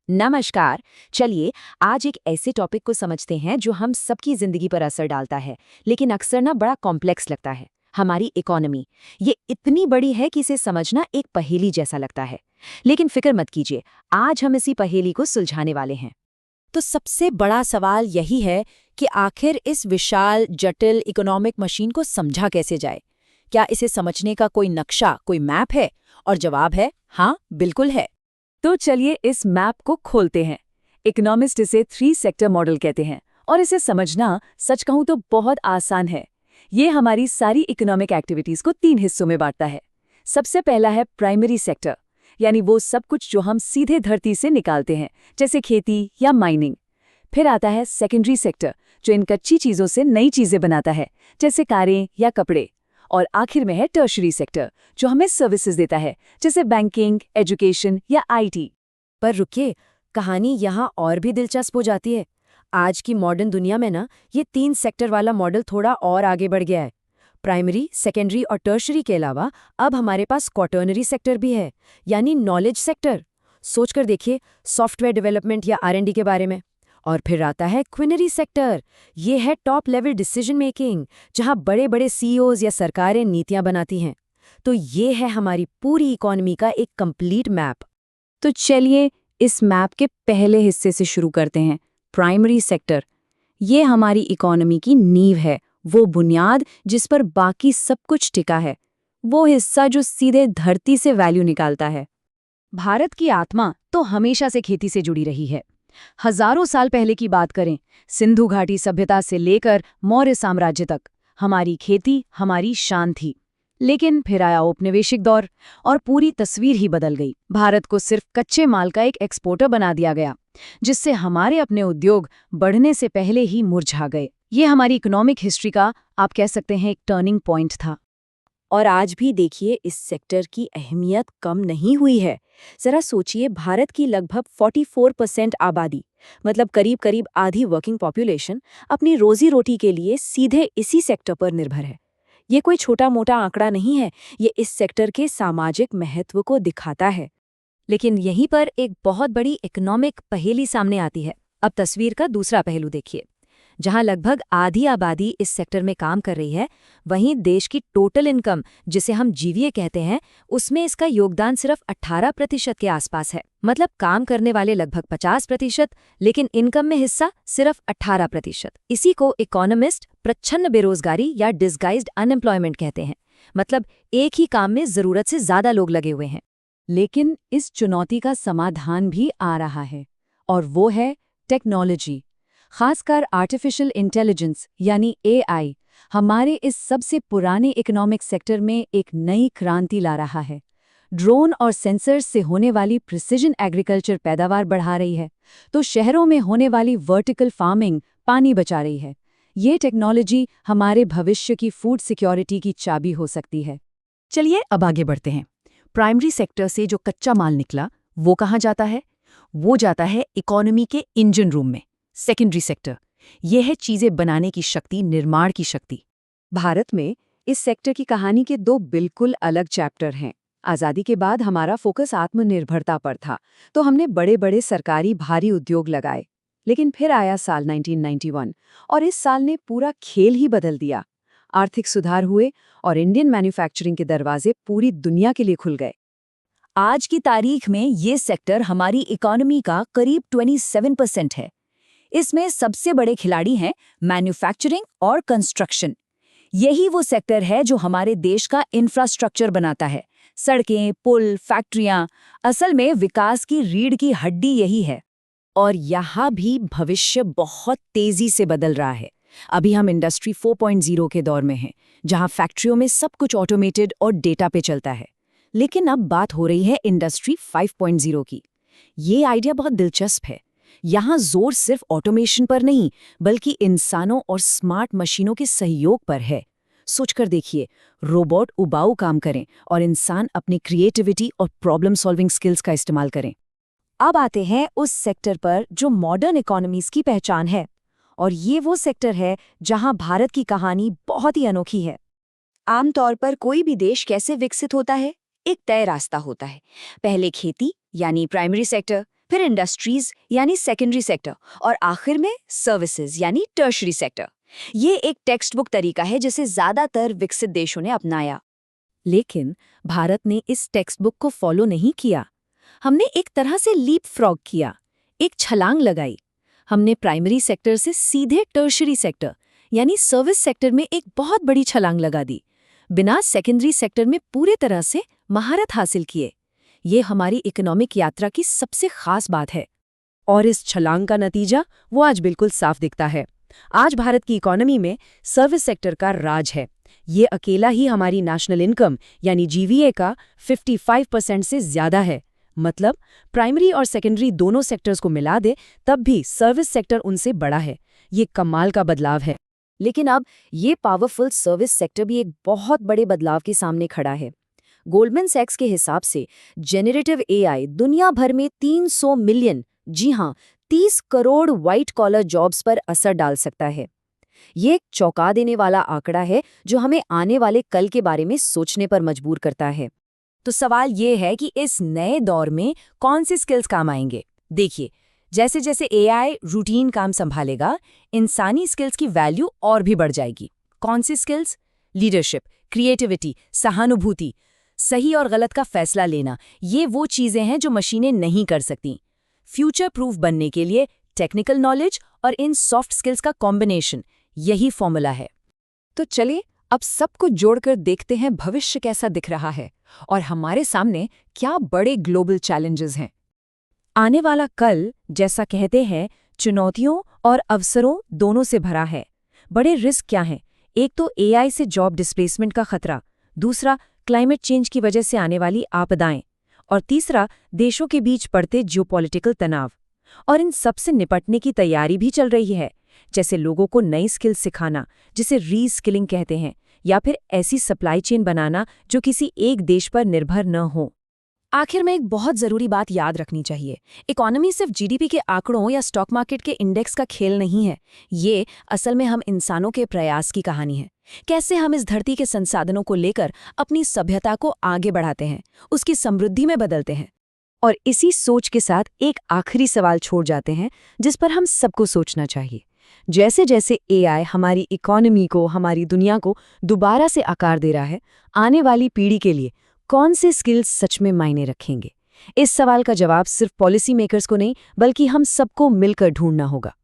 नमस्कार। चलिए आज एक ऐसे टॉपिक को समझते हैं जो हम सबकी जिंदगी पर असर डालता है, लेकिन अक्सर ना बड़ा कॉम्प्लेक्स लगता है। हमारी इकोनॉमी। ये इतनी बड़ी है कि इसे समझना एक पहेली जैसा लगता है। लेकिन फिक्र मत कीजिए, आज हम इसी पहेली को सुलझाने वाले हैं। तो सबसे बड़ा सवाल यही है कि आखिर इस विशाल जटिल इकोनॉमिक मशीन को समझा कैसे जाए। क्या इसे समझने का कोई नक्शा, कोई मैप है? और जवाब है हाँ, बिल्कुल है। तो चलिए इस मैप को खोलते हैं। इकोनॉमिस्ट इसे 3 सेक्टर मॉडल कहते हैं और इसे समझना सच कहूं तो बहुत आसान है। ये हमारी सारी इकोनॉमिक एक्टिविटीज को 3 हिस्सों में बांटता है। सबसे पहला है प्राइमरी सेक्टर, यानी वो सब कुछ जो हम सीधे धरती से निकालते हैं, जैसे खेती या माइनिंग। फिर आता है सेकेंडरी सेक्टर, जो इन कच्ची चीजों से नई चीजें बनाता है, जैसे कारें या कपड़े। और आखिर में है टर्शरी सेक्टर, जो हमें सर्विसेज देता है, जैसे बैंकिंग, एजुकेशन या आईटी। पर रुकिए, कहानी यहाँ और भी दिलचस्प हो जाती है। आज की मॉडर्न दुनिया में ना, ये 3 सेक्टर वाला मॉडल थोड़ा और आगे बढ़ गया है। प्राइमरी, सेकेंडरी और टर्शरी के अलावा अब हमारे पास क्वाटर्नरी सेक्टर भी है, यानी नॉलेज सेक्टर। सोचकर देखिए, सॉफ्टवेयर डेवलपमेंट या आर&डी के बारे में। और फिर आता है क्विनरी सेक्टर। ये है टॉप लेवल डिसीजन मेकिंग, जहां बड़े बड़े सीईओज या सरकारें नीतियां बनाती हैं। तो ये है हमारी पूरी इकोनॉमी का एक कंप्लीट मैप। तो चलिए इस मैप के पहले हिस्से से शुरू करते हैं। Primary sector. ये हमारी इकोनॉमी की नींव है, वो बुनियाद जिस पर बाकी सब कुछ टिका है, वो हिस्सा जो सीधे धरती से वैल्यू निकालता है। भारत की आत्मा तो हमेशा से खेती से जुड़ी रही है। हजारों साल पहले की बात करें, सिंधु घाटी सभ्यता से लेकर मौर्य साम्राज्य तक, हमारी खेती हमारी शान थी। लेकिन फिर आया औपनिवेशिक दौर और पूरी तस्वीर ही बदल गई। भारत को सिर्फ कच्चे माल का एक एक्सपोर्टर बना दिया गया, जिससे हमारे अपने उद्योग बढ़ने से पहले ही मुरझा गए। ये हमारी इकोनॉमिक हिस्ट्री का, आप कह सकते हैं, एक टर्निंग पॉइंट था। और आज भी देखिए, इस सेक्टर की अहमियत कम नहीं हुई है। जरा सोचिए, भारत की लगभग 44% आबादी, मतलब करीब करीब आधी वर्किंग पॉपुलेशन, अपनी रोजी रोटी के लिए सीधे इसी सेक्टर पर निर्भर है। ये कोई छोटा मोटा आंकड़ा नहीं है, ये इस सेक्टर के सामाजिक महत्व को दिखाता है। लेकिन यहीं पर एक बहुत बड़ी इकोनॉमिक पहेली सामने आती है। अब तस्वीर का दूसरा पहलू देखिए। जहां लगभग आधी आबादी इस सेक्टर में काम कर रही है, वहीं देश की टोटल इनकम, जिसे हम जीवीए कहते हैं, उसमें इसका योगदान सिर्फ 18% के आसपास है। मतलब काम करने वाले लगभग 50%, लेकिन इनकम में हिस्सा सिर्फ 18%। इसी को इकोनॉमिस्ट प्रच्छन्न बेरोजगारी या डिस्गाइज्ड अनएम्प्लॉयमेंट कहते हैं। मतलब एक ही काम में जरूरत से ज्यादा लोग लगे हुए हैं। लेकिन इस चुनौती का समाधान भी आ रहा है, और वो है टेक्नोलॉजी। खासकर आर्टिफिशियल इंटेलिजेंस यानी एआई हमारे इस सबसे पुराने इकोनॉमिक सेक्टर में एक नई क्रांति ला रहा है। ड्रोन और सेंसर्स से होने वाली प्रिसिजन एग्रीकल्चर पैदावार बढ़ा रही है, तो शहरों में होने वाली वर्टिकल फार्मिंग पानी बचा रही है। ये टेक्नोलॉजी हमारे भविष्य की फूड सिक्योरिटी की चाबी हो सकती है। चलिए अब आगे बढ़ते हैं। प्राइमरी सेक्टर से जो कच्चा माल निकला, वो कहाँ जाता है? वो जाता है इकोनॉमी के इंजन रूम में, सेकेंडरी सेक्टर। यह है चीजें बनाने की शक्ति, निर्माण की शक्ति। भारत में इस सेक्टर की कहानी के 2 बिल्कुल अलग चैप्टर हैं। आज़ादी के बाद हमारा फोकस आत्मनिर्भरता पर था, तो हमने बड़े बड़े सरकारी भारी उद्योग लगाए। लेकिन फिर आया साल 1991 और इस साल ने पूरा खेल ही बदल दिया। आर्थिक सुधार हुए और इंडियन मैन्युफैक्चरिंग के दरवाजे पूरी दुनिया के लिए खुल गए। आज की तारीख में ये सेक्टर हमारी इकोनॉमी का करीब 27% है। इसमें सबसे बड़े खिलाड़ी हैं मैन्युफैक्चरिंग और कंस्ट्रक्शन। यही वो सेक्टर है जो हमारे देश का इंफ्रास्ट्रक्चर बनाता है। सड़कें, पुल, फैक्ट्रियां, असल में विकास की रीढ़ की हड्डी यही है। और यहाँ भी भविष्य बहुत तेजी से बदल रहा है। अभी हम इंडस्ट्री 4.0 के दौर में हैं, जहाँ फैक्ट्रियों में सब कुछ ऑटोमेटेड और डेटा पे चलता है। लेकिन अब बात हो रही है इंडस्ट्री 5.0 की। ये आइडिया बहुत दिलचस्प है। यहाँ जोर सिर्फ ऑटोमेशन पर नहीं, बल्कि इंसानों और स्मार्ट मशीनों के सहयोग पर है। सोचकर देखिए, रोबोट उबाऊ काम करें और इंसान अपनी क्रिएटिविटी और प्रॉब्लम सॉल्विंग स्किल्स का इस्तेमाल करें। अब आते हैं उस सेक्टर पर जो मॉडर्न इकोनॉमीज की पहचान है, और ये वो सेक्टर है जहां भारत की कहानी बहुत ही अनोखी है। आमतौर पर कोई भी देश कैसे विकसित होता है? एक तय रास्ता होता है। पहले खेती यानी प्राइमरी सेक्टर, फिर इंडस्ट्रीज यानी सेकेंडरी सेक्टर और आखिर में सर्विसेज यानी टर्शरी सेक्टर। ये एक टेक्स्ट बुक तरीका है जिसे ज्यादातर विकसित देशों ने अपनाया। लेकिन भारत ने इस टेक्स्ट बुक को फॉलो नहीं किया। हमने एक तरह से लीप फ्रॉग किया, एक छलांग लगाई। हमने प्राइमरी सेक्टर से सीधे टर्शरी सेक्टर यानी सर्विस सेक्टर में एक बहुत बड़ी छलांग लगा दी, बिना सेकेंडरी सेक्टर में पूरे तरह से महारत हासिल किए। ये हमारी इकोनॉमिक यात्रा की सबसे खास बात है। और इस छलांग का नतीजा वो आज बिल्कुल साफ दिखता है। आज भारत की इकोनॉमी में सर्विस सेक्टर का राज है। ये अकेला ही हमारी नेशनल इनकम यानी जीवीए का 55% से ज्यादा है। मतलब प्राइमरी और सेकेंडरी दोनों सेक्टर्स को मिला दे तब भी सर्विस सेक्टर उनसे बड़ा है। ये कमाल का बदलाव है। लेकिन अब ये पावरफुल सर्विस सेक्टर भी एक बहुत बड़े बदलाव के सामने खड़ा है। गोल्डमैन सैक्स के हिसाब से जेनरेटिव एआई दुनिया भर में 300 मिलियन, जी हाँ 30 करोड़ व्हाइट कॉलर जॉब्स पर असर डाल सकता है। ये एक चौंका देने वाला आंकड़ा है जो हमें आने वाले कल के बारे में सोचने पर मजबूर करता है। तो सवाल ये है कि इस नए दौर में कौन सी स्किल्स काम आएंगे। देखिए, जैसे जैसे एआई रूटीन काम संभालेगा, इंसानी स्किल्स की वैल्यू और भी बढ़ जाएगी। कौन सी स्किल्स? लीडरशिप, क्रिएटिविटी, सहानुभूति, सही और गलत का फैसला लेना। ये वो चीजें हैं जो मशीनें नहीं कर सकती। फ्यूचर प्रूफ बनने के लिए टेक्निकल नॉलेज और इन सॉफ्ट स्किल्स का कॉम्बिनेशन, यही फॉर्मूला है। तो चलिए अब सबको जोड़कर देखते हैं भविष्य कैसा दिख रहा है और हमारे सामने क्या बड़े ग्लोबल चैलेंजेस हैं। आने वाला कल, जैसा कहते हैं, चुनौतियों और अवसरों दोनों से भरा है। बड़े रिस्क क्या हैं? एक तो एआई से जॉब डिस्प्लेसमेंट का खतरा, दूसरा क्लाइमेट चेंज की वजह से आने वाली आपदाएं, और तीसरा देशों के बीच बढ़ते जियोपॉलिटिकल तनाव। और इन सब से निपटने की तैयारी भी चल रही है, जैसे लोगों को नई स्किल्स सिखाना, जिसे रीस्किलिंग कहते हैं, या फिर ऐसी सप्लाई चेन बनाना जो किसी एक देश पर निर्भर न हो। आखिर में एक बहुत जरूरी बात याद रखनी चाहिए। इकोनॉमी सिर्फ जीडीपी के आंकड़ों या स्टॉक मार्केट के इंडेक्स का खेल नहीं है। ये असल में हम इंसानों के प्रयास की कहानी है। कैसे हम इस धरती के संसाधनों को लेकर अपनी सभ्यता को आगे बढ़ाते हैं, उसकी समृद्धि में बदलते हैं। और इसी सोच के साथ एक आखिरी सवाल छोड़ जाते हैं जिस पर हम सबको सोचना चाहिए। जैसे जैसे एआई हमारी इकोनॉमी को, हमारी दुनिया को दोबारा से आकार दे रहा है, आने वाली पीढ़ी के लिए कौन से स्किल्स सच में मायने रखेंगे? इस सवाल का जवाब सिर्फ पॉलिसी मेकर्स को नहीं, बल्कि हम सबको मिलकर ढूंढना होगा।